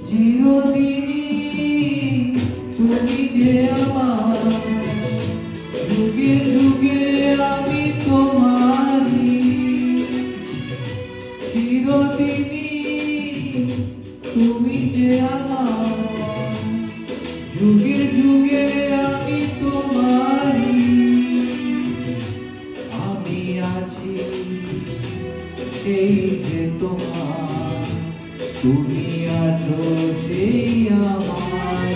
চিরদিনই তুমি যে আমার, যুগে যুগে আমি তোমারই। চিরদিনই তুমি যে আমার, যুগে যুগে আমি তোমারই। আমি আছি সেই যে তোমার, তুমি আছো সেই আমার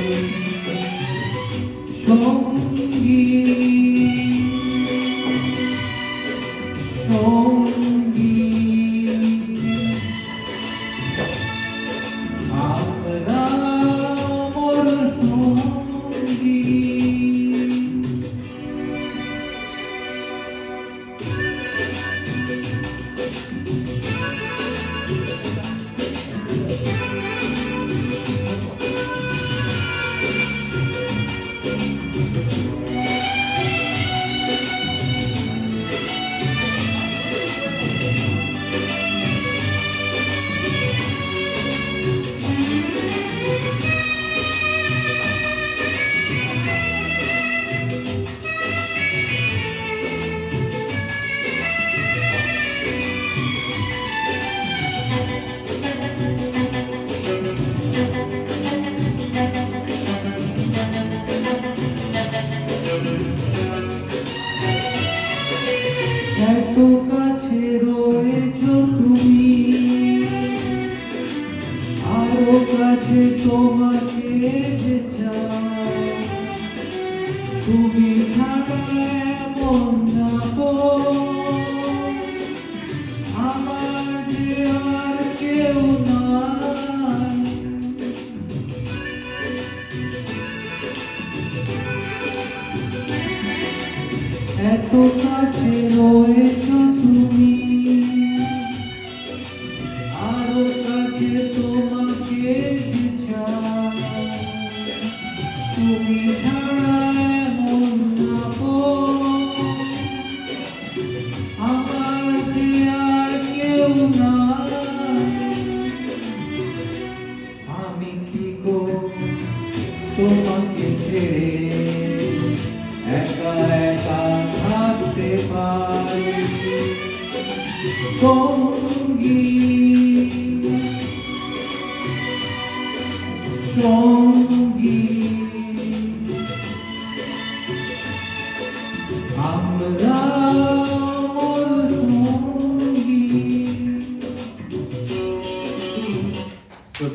সঙ্গী সঙ্গী। আমরা মোর সঙ্গী। এত কাছে রয়েছো তুমি, আরো কাছে তোমাকে যে চাই। তুমি ছাড়া এমন আমার যে আর কেউ নাই। এত কাছে রয়েছো তুমি, আরো কাছে তোমাকে যে চাই। তুমি ছাড়া এমন আমার যে আর কেউ নাই। আমি কি গো তোমাকে ছেড়ে একা একা থাকতে পারি সঙ্গী সঙ্গী। আমরা